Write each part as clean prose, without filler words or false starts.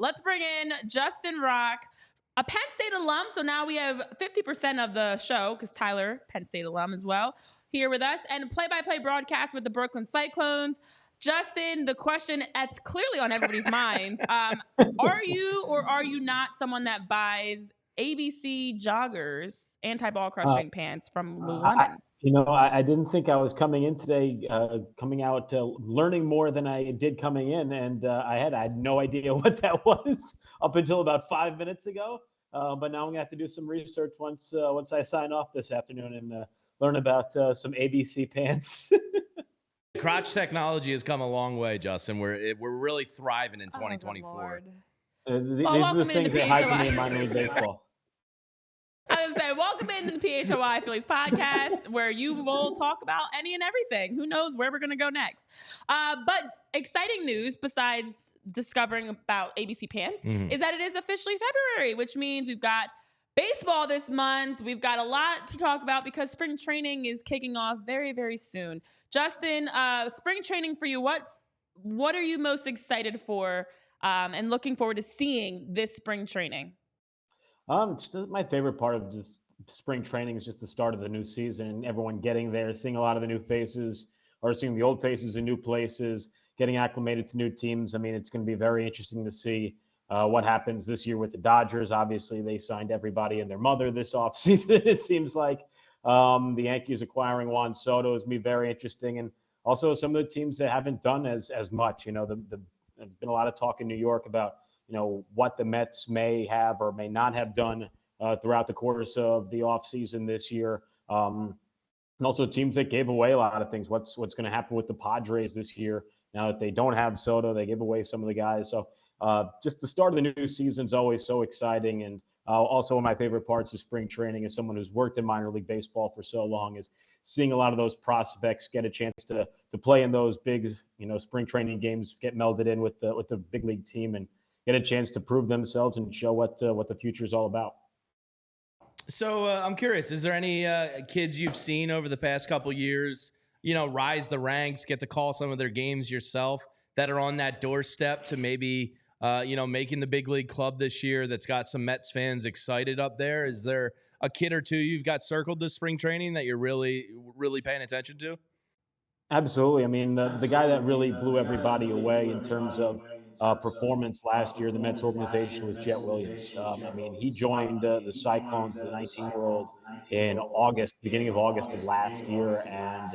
Let's bring in Justin Rocke, a Penn State alum. So now we have 50% of the show because Tyler, Penn State alum as well, here with us, and play-by-play broadcast with the Brooklyn Cyclones. Justin, the question that's clearly on everybody's minds, are you or are you not someone that buys ABC joggers, anti-ball Uh, crushing pants from I Lululemon? I didn't think I was coming in today, coming out, learning more than I did coming in, and I had no idea what that was up until about 5 minutes ago. But now I'm gonna have to do some research once I sign off this afternoon and learn about some ABC pants. Crotch technology has come a long way, Justin. We're really thriving in Oh, good 2024. Lord. Well, These are the welcome into things the that hype me in PHLY. minor league baseball. I was say, welcome into the PHLY Phillies podcast, where you will talk about any and everything. Who knows where we're going to go next? But exciting news, besides discovering about ABC Pants, Mhm. is that it is officially February, which means we've got baseball this month. We've got a lot to talk about because spring training is kicking off very, very soon. Justin, spring training for you, what are you most excited for and looking forward to seeing this spring training? My favorite part of this spring training is just the start of the new season and everyone getting there, seeing a lot of the new faces or seeing the old faces in new places, getting acclimated to new teams. I mean, it's going to be very interesting to see what happens this year with the Dodgers. Obviously, they signed everybody and their mother this offseason, it seems like. The Yankees acquiring Juan Soto is going to be very interesting. And also some of the teams that haven't done as much. There's been a lot of talk in New York about what the Mets may have or may not have done throughout the course of the offseason this year. And also teams that gave away a lot of things. What's going to happen with the Padres this year now that they don't have Soto? They give away some of the guys. So just the start of the new season is always so exciting. And also one of my favorite parts of spring training as someone who's worked in minor league baseball for so long is seeing a lot of those prospects get a chance to play in those big spring training games, get melded in with the big league team and get a chance to prove themselves and show what the future is all about. So I'm curious, is there any kids you've seen over the past couple years, rise the ranks, get to call some of their games yourself that are on that doorstep to maybe, making the big league club this year that's got some Mets fans excited up there? Is there a kid or two you've got circled this spring training that you're really, really paying attention to? Absolutely. I mean, the guy that really blew everybody away in terms of performance last year, the Mets organization, was Jet Williams. I mean, he joined the Cyclones, the 19-year-old, in August, beginning of August of last year, and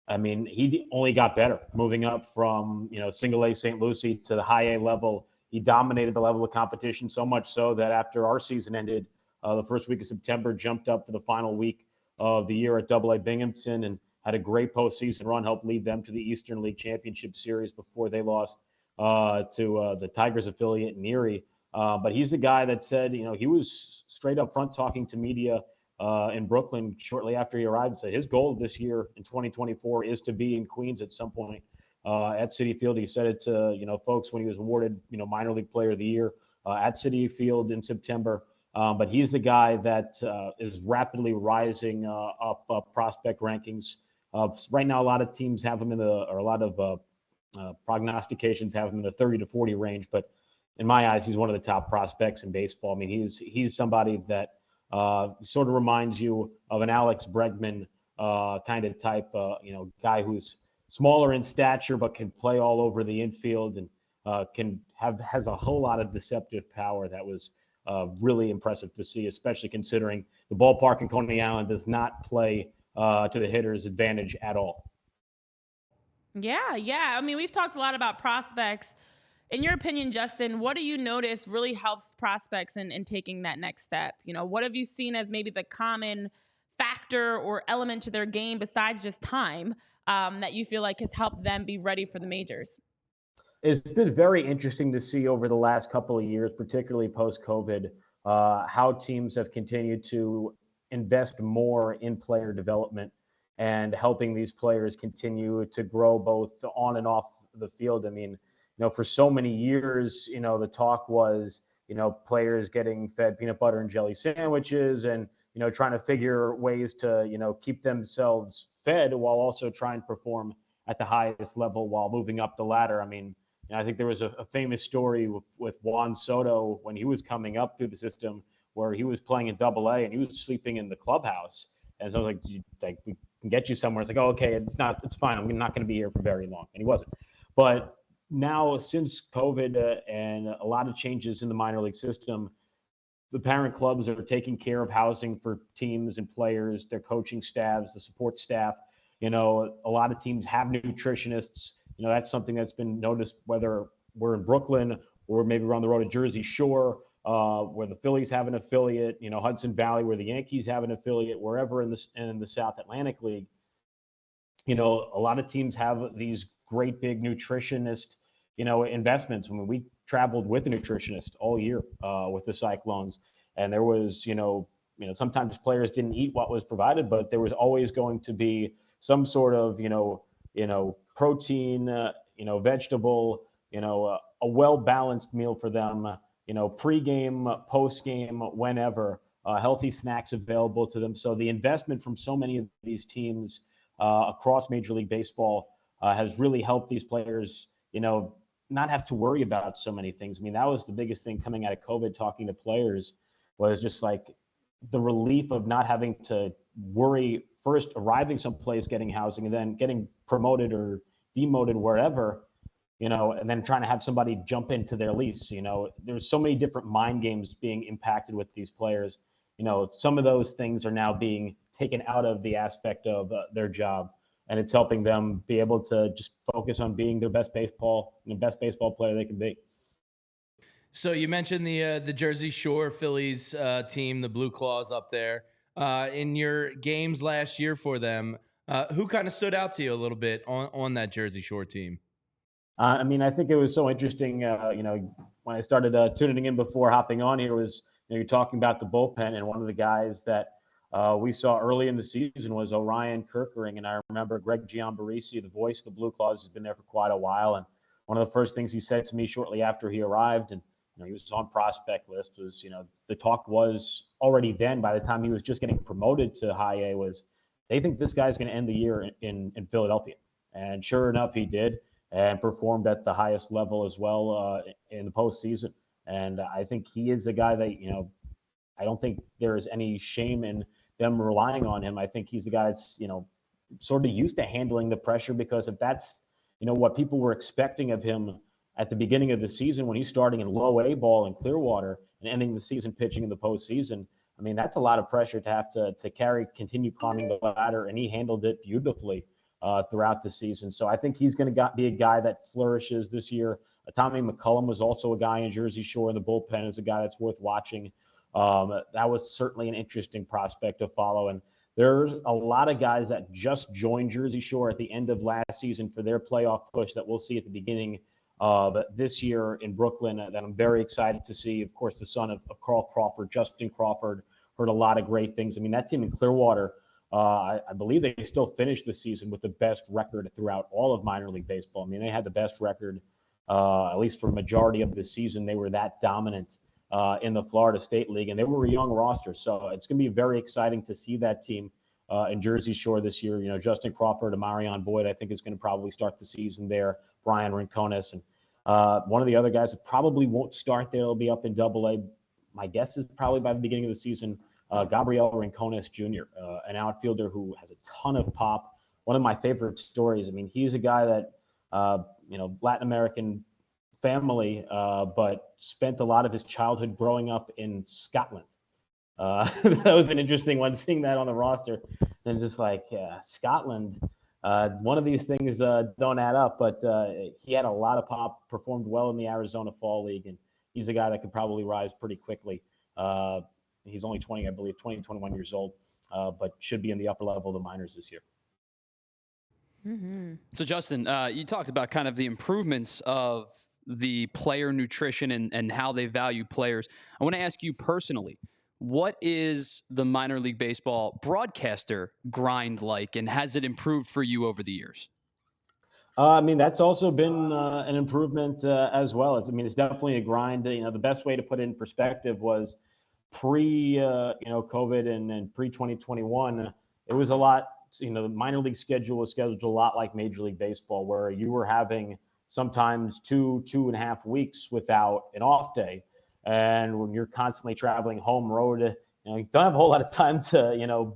I mean, only got better, moving up from single A St. Lucie to the high A level. He dominated the level of competition so much so that after our season ended, the first week of September, jumped up for the final week of the year at Double A Binghamton and had a great postseason run, helped lead them to the Eastern League Championship Series before they lost to the Tigers affiliate in Erie. But he's the guy that said, he was straight up front talking to media in Brooklyn shortly after he arrived. Said his goal this year in 2024 is to be in Queens at some point at Citi Field. He said it to folks when he was awarded minor league player of the year at Citi Field in September. But he's the guy that is rapidly rising up prospect rankings. Right now, a lot of teams have him or a lot of prognostications have him in the 30 to 40 range. But in my eyes, he's one of the top prospects in baseball. I mean, he's somebody that sort of reminds you of an Alex Bregman kind of type, guy who's smaller in stature but can play all over the infield and has a whole lot of deceptive power that was really impressive to see, especially considering the ballpark in Coney Island does not play to the hitter's advantage at all. Yeah. I mean, we've talked a lot about prospects. In your opinion, Justin, what do you notice really helps prospects in taking that next step? What have you seen as maybe the common factor or element to their game besides just time that you feel like has helped them be ready for the majors? It's been very interesting to see over the last couple of years, particularly post-COVID, how teams have continued to invest more in player development and helping these players continue to grow both on and off the field. I mean, for so many years, the talk was, players getting fed peanut butter and jelly sandwiches and, trying to figure ways to, keep themselves fed while also trying to perform at the highest level while moving up the ladder. I mean, I think there was a famous story with Juan Soto when he was coming up through the system, where he was playing in Double-A and he was sleeping in the clubhouse. And so I was like, we can get you somewhere. It's like, oh, okay, it's fine. I'm not going to be here for very long. And he wasn't. But now, since COVID and a lot of changes in the minor league system, the parent clubs are taking care of housing for teams and players, their coaching staffs, the support staff. A lot of teams have nutritionists. That's something that's been noticed, whether we're in Brooklyn or maybe we're on the road to Jersey Shore, where the Phillies have an affiliate, Hudson Valley, where the Yankees have an affiliate, wherever in the South Atlantic League. A lot of teams have these great big nutritionist, investments. I mean, we traveled with a nutritionist all year with the Cyclones, and there was, sometimes players didn't eat what was provided, but there was always going to be some sort of, protein, vegetable, a well-balanced meal for them, pre-game, post-game, whenever, healthy snacks available to them. So the investment from so many of these teams across Major League Baseball has really helped these players, not have to worry about so many things. I mean, that was the biggest thing coming out of COVID, talking to players, was just like the relief of not having to worry first arriving someplace, getting housing, and then getting promoted or demoted wherever, and then trying to have somebody jump into their lease. There's so many different mind games being impacted with these players. Some of those things are now being taken out of the aspect of their job, and it's helping them be able to just focus on being their best baseball player they can be. So you mentioned the Jersey Shore Phillies team, the Blue Claws up there. In your games last year for them, who kind of stood out to you a little bit on that Jersey Shore team? I mean, I think it was so interesting, when I started tuning in before hopping on here was, you're talking about the bullpen, and one of the guys that we saw early in the season was Orion Kirkering. And I remember Greg Giambarisi, the voice of the Blue Claws, has been there for quite a while. And one of the first things he said to me shortly after he arrived, and he was on prospect list, was, the talk was already then, by the time he was just getting promoted to high A, was they think this guy's going to end the year in Philadelphia. And sure enough, he did, and performed at the highest level as well in the postseason. And I think he is the guy that, I don't think there is any shame in them relying on him. I think he's the guy that's, sort of used to handling the pressure, because if that's, what people were expecting of him at the beginning of the season when he's starting in low A ball in Clearwater and ending the season pitching in the postseason, I mean, that's a lot of pressure to have to continue climbing the ladder, and he handled it beautifully throughout the season. So I think he's going to be a guy that flourishes this year. Tommy McCullum was also a guy in Jersey Shore in the bullpen, as a guy that's worth watching. That was certainly an interesting prospect to follow. And there's a lot of guys that just joined Jersey Shore at the end of last season for their playoff push that we'll see at the beginning of this year in Brooklyn that I'm very excited to see. Of course, the son of Carl Crawford, Justin Crawford, heard a lot of great things. I mean, that team in Clearwater, I believe they still finished the season with the best record throughout all of minor league baseball. I mean, they had the best record, at least for a majority of the season. They were that dominant in the Florida State League, and they were a young roster. So it's going to be very exciting to see that team in Jersey Shore this year. Justin Crawford, Amarion Boyd, I think is going to probably start the season there. Brian Rincones, and one of the other guys that probably won't start there will be up in Double-A. My guess is probably by the beginning of the season, Gabriel Rincones Jr., an outfielder who has a ton of pop. One of my favorite stories. I mean, he's a guy that, Latin American family, but spent a lot of his childhood growing up in Scotland. That was an interesting one, seeing that on the roster. And just like, Scotland, one of these things don't add up, but he had a lot of pop, performed well in the Arizona Fall League, and he's a guy that could probably rise pretty quickly. He's only 20, I believe, 21 years old, but should be in the upper level of the minors this year. Mm-hmm. So, Justin, you talked about kind of the improvements of the player nutrition and how they value players. I want to ask you personally, what is the minor league baseball broadcaster grind like, and has it improved for you over the years? I mean, that's also been an improvement as well. It's definitely a grind. The best way to put it in perspective was pre-COVID and pre-2021. It was a lot. The minor league schedule was scheduled a lot like Major League Baseball, where you were having sometimes 2.5 weeks without an off day. And when you're constantly traveling home road, you don't have a whole lot of time to,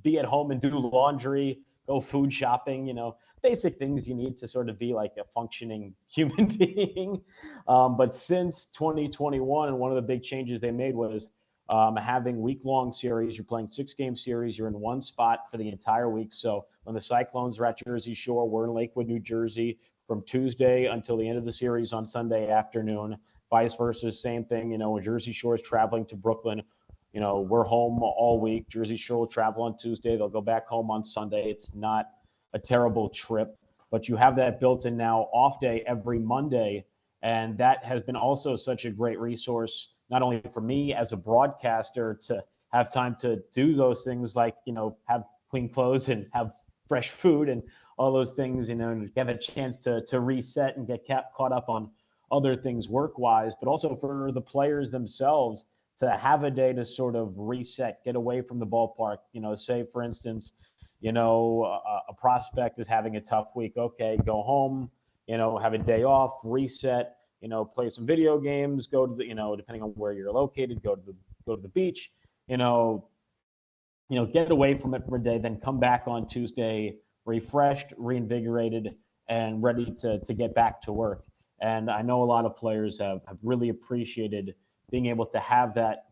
be at home and do laundry, go food shopping, basic things you need to sort of be like a functioning human being. But since 2021, and one of the big changes they made was having week-long series. You're playing 6-game series. You're in one spot for the entire week. So when the Cyclones are at Jersey Shore, we're in Lakewood, New Jersey, from Tuesday until the end of the series on Sunday afternoon. Vice versa, same thing. When Jersey Shore is traveling to Brooklyn, we're home all week. Jersey Shore will travel on Tuesday. They'll go back home on Sunday. It's not a terrible trip, but you have that built in now off day every Monday. And that has been also such a great resource, not only for me as a broadcaster to have time to do those things like, have clean clothes and have fresh food and all those things, and have a chance to reset and get caught up on other things work-wise, but also for the players themselves to have a day to sort of reset, get away from the ballpark. Say, for instance, a prospect is having a tough week. Okay, go home, have a day off, reset, play some video games, go to the, depending on where you're located, go to the beach, get away from it for a day, then come back on Tuesday refreshed, reinvigorated, and ready to get back to work. And I know a lot of players have really appreciated being able to have that,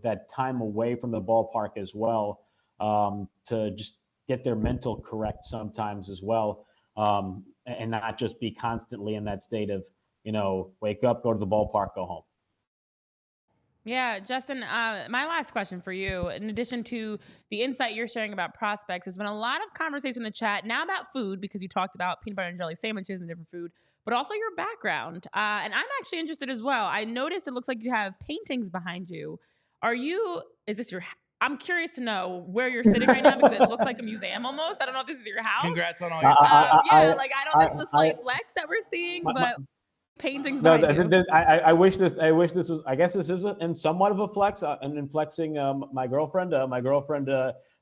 that time away from the ballpark as well, to just get their mental correct sometimes as well, and not just be constantly in that state of, wake up, go to the ballpark, go home. Yeah, Justin, my last question for you, in addition to the insight you're sharing about prospects, there's been a lot of conversation in the chat now about food, because you talked about peanut butter and jelly sandwiches and different food, but also your background. And I'm actually interested as well. I noticed it looks like you have paintings behind you. I'm curious to know where you're sitting right now, because it looks like a museum almost. I don't know if this is your house. Congrats on all your success. Yeah, I know this is a slight flex that we're seeing, but paintings No, behind you. I wish this was. I guess this is in somewhat of a flex. And in flexing, my girlfriend.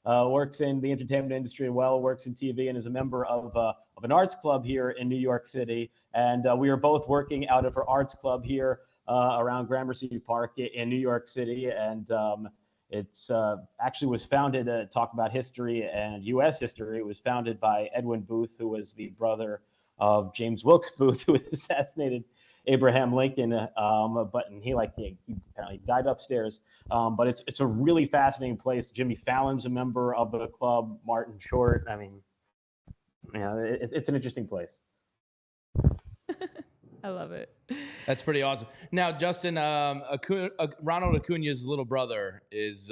Works in the entertainment industry. Works in TV and is a member of an arts club here in New York City. And we are both working out of her arts club here around Gramercy Park in New York City. And it's actually was founded. Talk about history and U.S. history. It was founded by Edwin Booth, who was the brother of James Wilkes Booth, who assassinated Abraham Lincoln, but he apparently died upstairs. But it's a really fascinating place. Jimmy Fallon's a member of the club. Martin Short. I mean, it's an interesting place. I love it. That's pretty awesome. Now, Justin, Ronald Acuña's little brother is.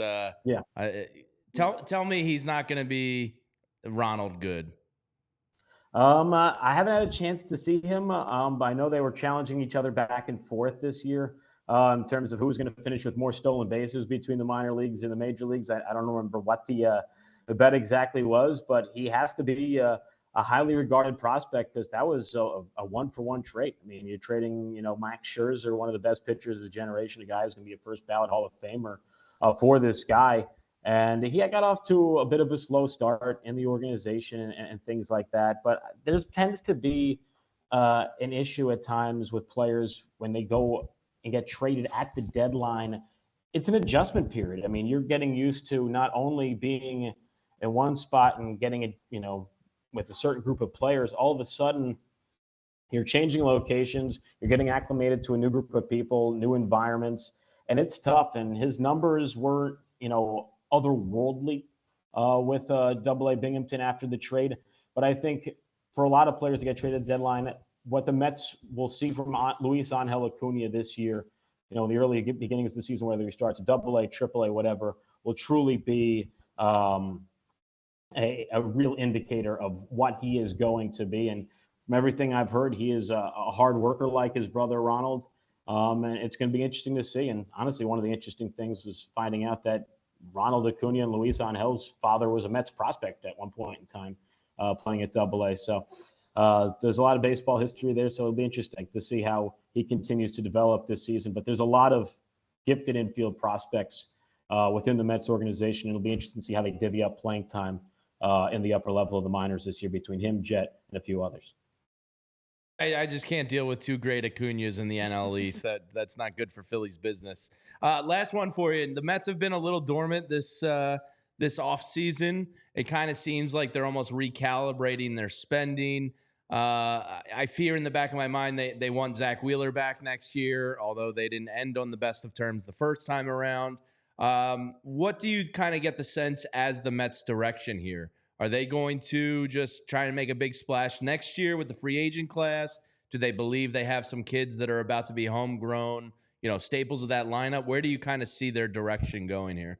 Tell me he's not going to be Ronald good. I haven't had a chance to see him, but I know they were challenging each other back and forth this year in terms of who was going to finish with more stolen bases between the minor leagues and the major leagues. I don't remember what the bet exactly was, but he has to be a highly regarded prospect, because that was a one-for-one trade. I mean, you're trading, Max Scherzer, one of the best pitchers of his generation, a guy who's going to be a first ballot Hall of Famer for this guy. And he got off to a bit of a slow start in the organization and things like that. But there tends to be an issue at times with players when they go and get traded at the deadline. It's an adjustment period. I mean, you're getting used to not only being in one spot and getting it, with a certain group of players. All of a sudden, you're changing locations. You're getting acclimated to a new group of people, new environments, and it's tough. And his numbers weren't, otherworldly with Double-A Binghamton after the trade. But I think for a lot of players to get traded at the deadline, what the Mets will see from Luisangel Acuña this year, in the early beginnings of the season, whether he starts Double-A, Triple-A, whatever, will truly be a real indicator of what he is going to be. And from everything I've heard, he is a hard worker like his brother Ronald. And it's going to be interesting to see. And honestly, one of the interesting things was finding out that Ronald Acuña and Luisangel's father was a Mets prospect at one point in time, playing at Double-A. So there's a lot of baseball history there. So it'll be interesting to see how he continues to develop this season. But there's a lot of gifted infield prospects within the Mets organization. It'll be interesting to see how they divvy up playing time in the upper level of the minors this year between him, Jet, and a few others. I just can't deal with two great Acuñas in the NL East. That's not good for Phillies business. Last one for you. The Mets have been a little dormant this offseason. It kind of seems like they're almost recalibrating their spending. I fear in the back of my mind they want Zach Wheeler back next year, although they didn't end on the best of terms the first time around. What do you kind of get the sense as the Mets' direction here? Are they going to just try and make a big splash next year with the free agent class? Do they believe they have some kids that are about to be homegrown, staples of that lineup? Where do you kind of see their direction going here?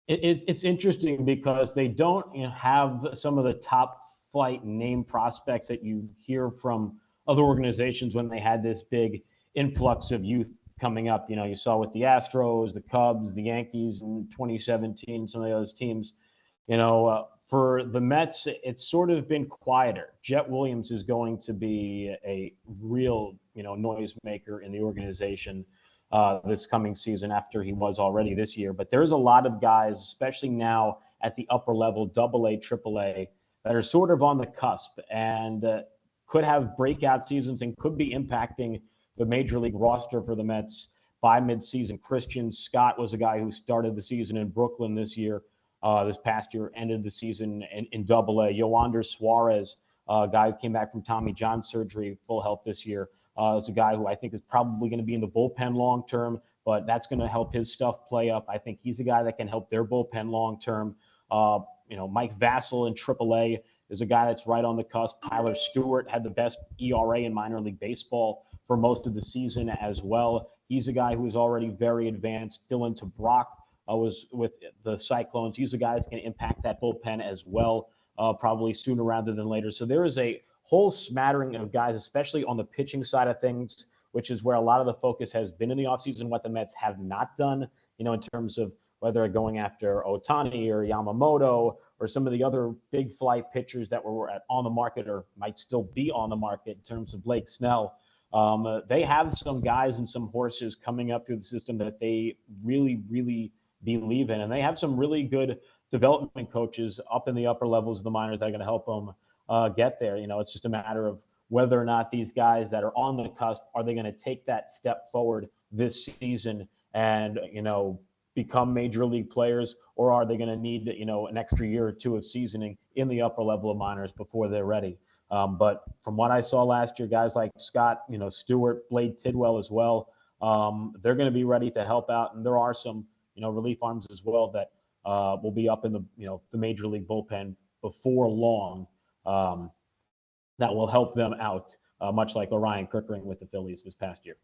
It's interesting because they don't have some of the top flight name prospects that you hear from other organizations when they had this big influx of youth coming up. You saw with the Astros, the Cubs, the Yankees in 2017, some of those teams. For the Mets, it's sort of been quieter. Jet Williams is going to be a real, noisemaker in the organization this coming season after he was already this year. But there's a lot of guys, especially now at the upper level, AA, AAA, that are sort of on the cusp and could have breakout seasons and could be impacting the major league roster for the Mets by midseason. Christian Scott was a guy who started the season in Brooklyn this past year, ended the season in AA. Yoander Suarez, a guy who came back from Tommy John surgery, full health this year, is a guy who I think is probably going to be in the bullpen long term, but that's going to help his stuff play up. I think he's a guy that can help their bullpen long term. Mike Vassell in AAA is a guy that's right on the cusp. Tyler Stewart had the best ERA in minor league baseball for most of the season as well. He's a guy who is already very advanced. Dylan Rocke was with the Cyclones. He's a guy that's going to impact that bullpen as well, probably sooner rather than later. So there is a whole smattering of guys, especially on the pitching side of things, which is where a lot of the focus has been in the offseason, what the Mets have not done, in terms of whether going after Ohtani or Yamamoto or some of the other big flight pitchers that were on the market or might still be on the market in terms of Blake Snell. They have some guys and some horses coming up through the system that they really, really believe in. And they have some really good development coaches up in the upper levels of the minors that are going to help them get there. It's just a matter of whether or not these guys that are on the cusp, are they going to take that step forward this season and, become major league players, or are they going to need, an extra year or two of seasoning in the upper level of minors before they're ready? But from what I saw last year, guys like Scott, Stewart, Blade Tidwell as well, they're going to be ready to help out. And there are some, relief arms as well that will be up in the, the major league bullpen before long that will help them out, much like Orion Kirkering with the Phillies this past year.